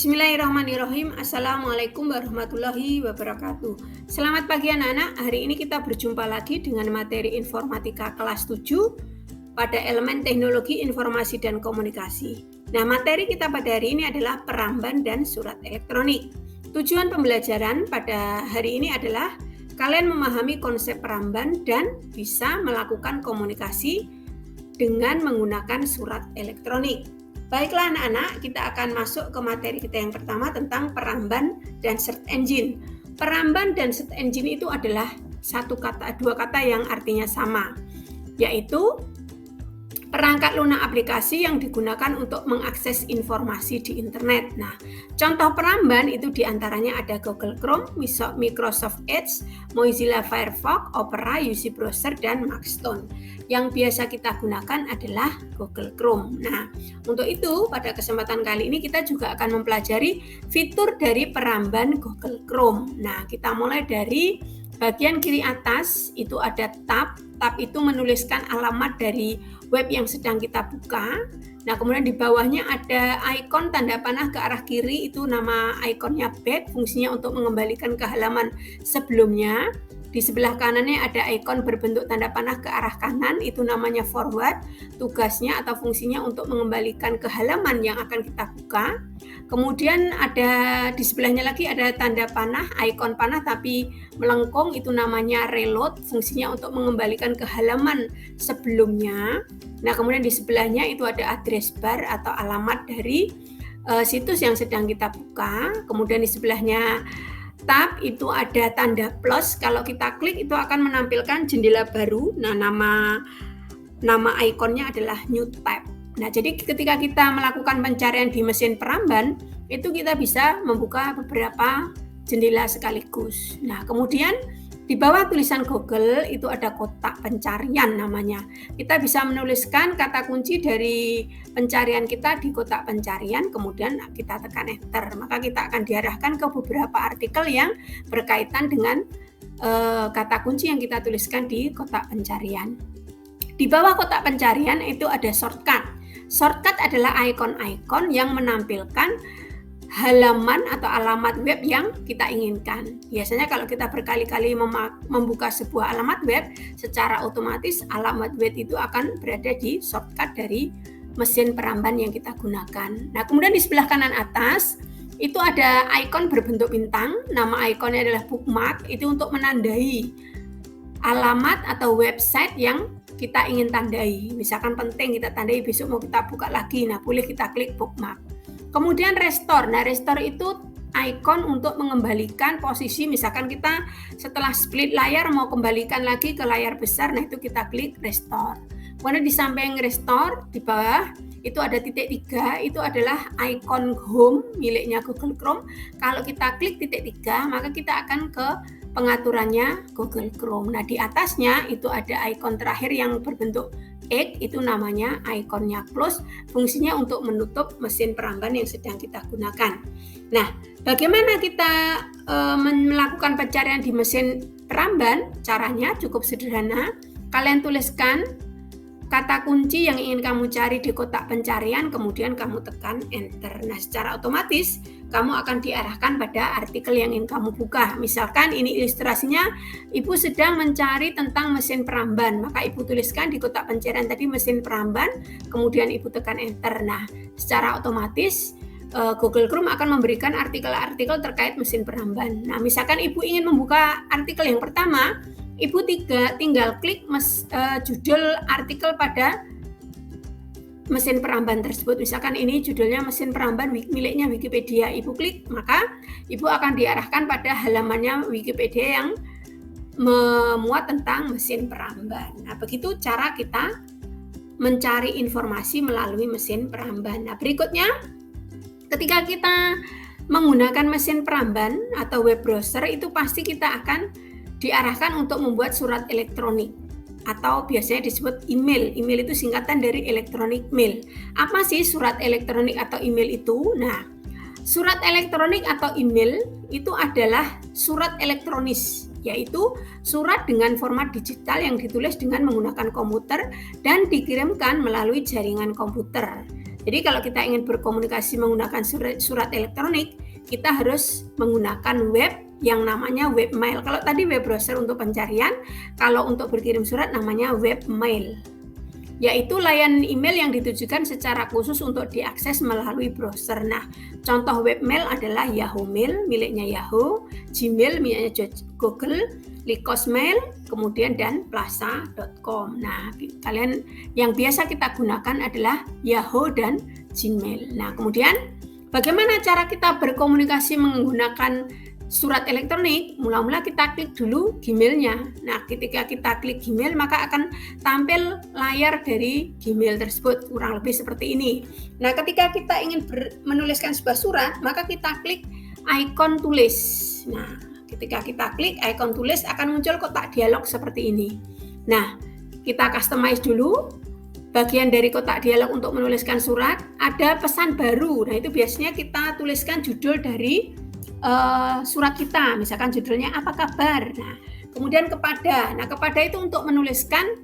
Bismillahirrahmanirrahim. Assalamualaikum warahmatullahi wabarakatuh. Selamat pagi anak-anak. Hari ini kita berjumpa lagi dengan materi informatika kelas 7 pada elemen teknologi informasi dan komunikasi. Nah, materi kita pada hari ini adalah peramban dan surat elektronik. Tujuan pembelajaran pada hari ini adalah kalian memahami konsep peramban dan bisa melakukan komunikasi dengan menggunakan surat elektronik. Baiklah anak-anak, kita akan masuk ke materi kita yang pertama tentang peramban dan search engine. Peramban dan search engine itu adalah dua kata yang artinya sama, yaitu perangkat lunak aplikasi yang digunakan untuk mengakses informasi di internet. Nah, contoh peramban itu diantaranya ada Google Chrome, Microsoft Edge, Mozilla Firefox, Opera, UC Browser, dan Maxstone. Yang biasa kita gunakan adalah Google Chrome. Nah, untuk itu pada kesempatan kali ini kita juga akan mempelajari fitur dari peramban Google Chrome. Nah, kita mulai dari bagian kiri atas itu ada tab. Tab itu menuliskan alamat dari web yang sedang kita buka. Nah, kemudian di bawahnya ada ikon tanda panah ke arah kiri, itu nama ikonnya back, fungsinya untuk mengembalikan ke halaman sebelumnya. Di sebelah kanannya ada ikon berbentuk tanda panah ke arah kanan, itu namanya forward. Tugasnya atau fungsinya untuk mengembalikan ke halaman yang akan kita buka. Kemudian ada di sebelahnya lagi ada tanda panah, ikon panah tapi melengkung, itu namanya reload, fungsinya untuk mengembalikan ke halaman sebelumnya. Nah, kemudian di sebelahnya itu ada address bar atau alamat dari situs yang sedang kita buka. Kemudian di sebelahnya tab itu ada tanda plus, kalau kita klik itu akan menampilkan jendela baru. Nah, nama ikonnya adalah new tab. Nah, jadi ketika kita melakukan pencarian di mesin peramban, itu kita bisa membuka beberapa jendela sekaligus. Nah, kemudian di bawah tulisan Google itu ada kotak pencarian namanya. Kita bisa menuliskan kata kunci dari pencarian kita di kotak pencarian, kemudian kita tekan enter. Maka kita akan diarahkan ke beberapa artikel yang berkaitan dengan kata kunci yang kita tuliskan di kotak pencarian. Di bawah kotak pencarian itu ada shortcut. Shortcut adalah ikon-ikon yang menampilkan halaman atau alamat web yang kita inginkan. Biasanya kalau kita berkali-kali membuka sebuah alamat web, secara otomatis alamat web itu akan berada di shortcut dari mesin peramban yang kita gunakan. Nah, kemudian di sebelah kanan atas itu ada ikon berbentuk bintang. Nama ikonnya adalah bookmark, itu untuk menandai alamat atau website yang kita ingin tandai. Misalkan penting kita tandai, besok mau kita buka lagi, nah boleh kita klik bookmark. Kemudian restore. Nah, restore itu ikon untuk mengembalikan posisi, misalkan kita setelah split layar mau kembalikan lagi ke layar besar, nah itu kita klik restore. Kemudian di samping restore di bawah itu ada titik 3, itu adalah ikon home miliknya Google Chrome. Kalau kita klik titik 3, maka kita akan ke pengaturannya Google Chrome. Nah, di atasnya itu ada ikon terakhir yang berbentuk X, itu namanya ikonnya close, fungsinya untuk menutup mesin peramban yang sedang kita gunakan. Nah, bagaimana kita melakukan pencarian di mesin peramban? Caranya cukup sederhana. Kalian tuliskan kata kunci yang ingin kamu cari di kotak pencarian, kemudian kamu tekan enter. Nah, secara otomatis kamu akan diarahkan pada artikel yang ingin kamu buka. Misalkan ini ilustrasinya, Ibu sedang mencari tentang mesin peramban, maka Ibu tuliskan di kotak pencarian tadi mesin peramban, kemudian Ibu tekan enter. Nah, secara otomatis Google Chrome akan memberikan artikel-artikel terkait mesin peramban. Nah, misalkan Ibu ingin membuka artikel yang pertama, Ibu tinggal klik judul artikel pada mesin peramban tersebut. Misalkan ini judulnya mesin peramban miliknya Wikipedia. Ibu klik, maka Ibu akan diarahkan pada halamannya Wikipedia yang memuat tentang mesin peramban. Nah, begitu cara kita mencari informasi melalui mesin peramban. Nah, berikutnya ketika kita menggunakan mesin peramban atau web browser, itu pasti kita akan diarahkan untuk membuat surat elektronik atau biasanya disebut email. Email itu singkatan dari electronic mail. Apa sih surat elektronik atau email itu? Nah, surat elektronik atau email itu adalah surat elektronis, yaitu surat dengan format digital yang ditulis dengan menggunakan komputer dan dikirimkan melalui jaringan komputer. Jadi kalau kita ingin berkomunikasi menggunakan surat elektronik, kita harus menggunakan web yang namanya webmail. Kalau tadi web browser untuk pencarian, kalau untuk berkirim surat namanya webmail, yaitu layanan email yang ditujukan secara khusus untuk diakses melalui browser. Nah, contoh webmail adalah Yahoo Mail miliknya Yahoo, Gmail miliknya Google, Lycos Mail, kemudian dan plaza.com. Nah, kalian yang biasa kita gunakan adalah Yahoo dan Gmail. Nah, kemudian bagaimana cara kita berkomunikasi menggunakan surat elektronik? Mula-mula kita klik dulu Gmail-nya. Nah, ketika kita klik Gmail, maka akan tampil layar dari Gmail tersebut, kurang lebih seperti ini. Nah, ketika kita ingin menuliskan sebuah surat, maka kita klik ikon tulis. Nah, ketika kita klik ikon tulis, akan muncul kotak dialog seperti ini. Nah, kita customize dulu. Bagian dari kotak dialog untuk menuliskan surat, ada pesan baru. Nah, itu biasanya kita tuliskan judul dari surat kita, misalkan judulnya apa kabar. Nah, kemudian kepada. Nah, kepada itu untuk menuliskan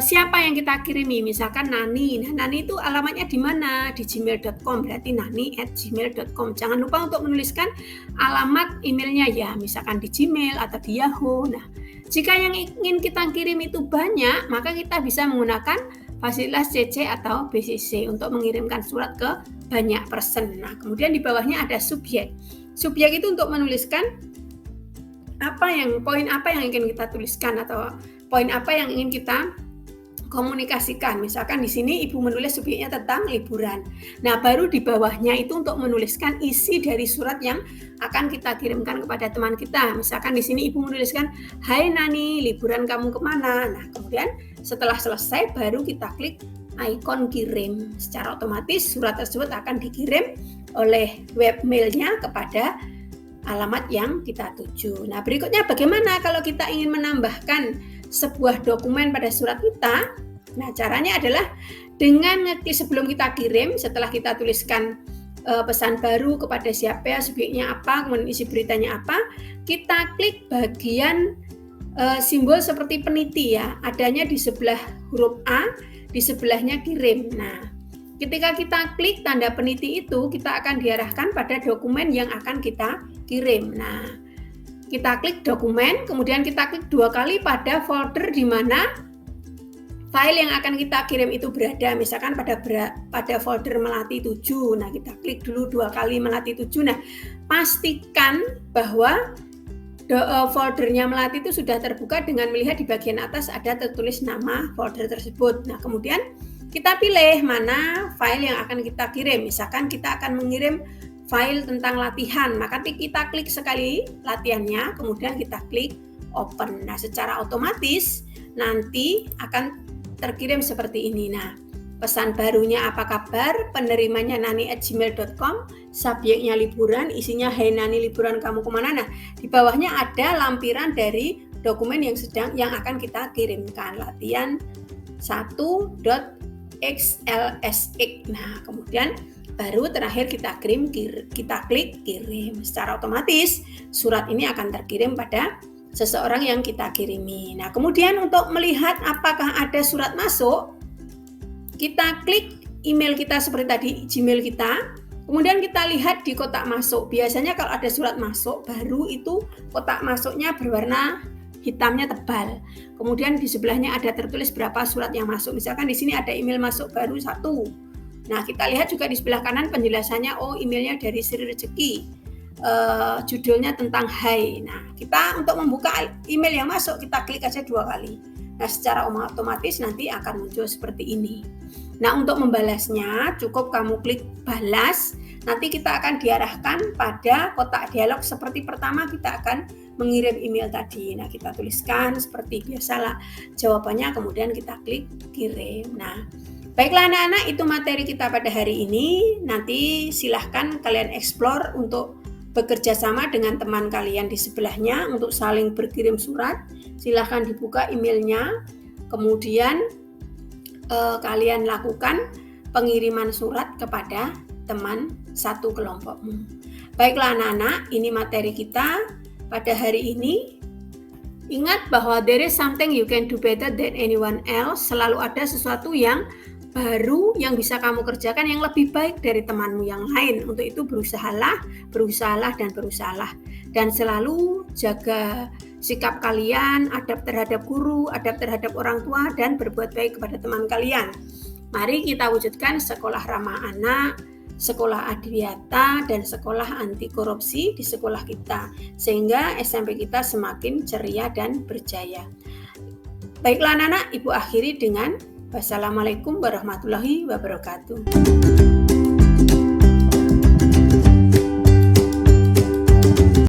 siapa yang kita kirimi, misalkan Nani. Nah, Nani itu alamatnya di mana? Di gmail.com, berarti nani@gmail.com. Jangan lupa untuk menuliskan alamat emailnya ya, misalkan di Gmail atau di Yahoo. Nah, jika yang ingin kita kirim itu banyak, maka kita bisa menggunakan fasilitas CC atau BCC untuk mengirimkan surat ke banyak person. Nah, kemudian di bawahnya ada subjek. Subjek itu untuk menuliskan poin apa yang ingin kita tuliskan atau poin apa yang ingin kita komunikasikan. Misalkan di sini Ibu menulis subjeknya tentang liburan. Nah, baru di bawahnya itu untuk menuliskan isi dari surat yang akan kita kirimkan kepada teman kita. Misalkan di sini Ibu menuliskan, "Hai Nani, liburan kamu kemana?" Nah, kemudian setelah selesai baru kita klik ikon kirim. Secara otomatis surat tersebut akan dikirim oleh webmailnya kepada alamat yang kita tuju. Nah, berikutnya bagaimana kalau kita ingin menambahkan sebuah dokumen pada surat kita? Nah, caranya adalah dengan ngetik sebelum kita kirim, setelah kita tuliskan pesan baru kepada siapa, subjeknya apa, kemudian isi beritanya apa, kita klik bagian simbol seperti peniti ya, adanya di sebelah huruf A, di sebelahnya kirim. Nah, ketika kita klik tanda peniti itu, kita akan diarahkan pada dokumen yang akan kita kirim. Nah, kita klik dokumen, kemudian kita klik 2 kali pada folder di mana file yang akan kita kirim itu berada. Misalkan pada folder Melati 7. Nah, kita klik dulu 2 kali Melati 7. Nah, pastikan bahwa foldernya Melati itu sudah terbuka dengan melihat di bagian atas ada tertulis nama folder tersebut. Nah, kemudian kita pilih mana file yang akan kita kirim. Misalkan kita akan mengirim file tentang latihan, maka kita klik sekali latihannya, kemudian kita klik open. Nah, secara otomatis nanti akan terkirim seperti ini. Nah, pesan barunya apa kabar, penerimanya nani@gmail.com, subjeknya liburan, isinya hai Nani liburan kamu kemana. Nah, di bawahnya ada lampiran dari dokumen yang akan kita kirimkan, latihan 1.xlsx. Nah, kemudian baru terakhir kita klik kirim. Secara otomatis surat ini akan terkirim pada seseorang yang kita kirimi. Nah, kemudian untuk melihat apakah ada surat masuk, kita klik email kita seperti tadi, Gmail kita. Kemudian kita lihat di kotak masuk. Biasanya kalau ada surat masuk baru itu kotak masuknya berwarna hitamnya tebal. Kemudian di sebelahnya ada tertulis berapa surat yang masuk. Misalkan di sini ada email masuk baru 1. Nah, kita lihat juga di sebelah kanan penjelasannya, emailnya dari Sri Rezeki. Judulnya tentang hai. Nah, kita untuk membuka email yang masuk, kita klik aja 2 kali. Nah, secara otomatis nanti akan muncul seperti ini. Nah, untuk membalasnya cukup kamu klik balas. Nanti kita akan diarahkan pada kotak dialog seperti pertama kita akan mengirim email tadi. Nah, kita tuliskan seperti biasalah jawabannya, kemudian kita klik kirim. Nah, baiklah anak-anak, itu materi kita pada hari ini. Nanti silahkan kalian explore untuk bekerja sama dengan teman kalian di sebelahnya untuk saling berkirim surat. Silahkan dibuka emailnya, kemudian kalian lakukan pengiriman surat kepada teman satu kelompokmu. Baiklah anak-anak, ini materi kita pada hari ini. Ingat bahwa there is something you can do better than anyone else. Selalu ada sesuatu yang baru yang bisa kamu kerjakan yang lebih baik dari temanmu yang lain. Untuk itu berusahalah, dan selalu jaga sikap kalian, adab terhadap guru, adab terhadap orang tua, dan berbuat baik kepada teman kalian. Mari kita wujudkan sekolah ramah anak, sekolah adiwiyata, dan sekolah anti korupsi di sekolah kita, sehingga SMP kita semakin ceria dan berjaya. Baiklah anak-anak, Ibu akhiri dengan wassalamualaikum warahmatullahi wabarakatuh.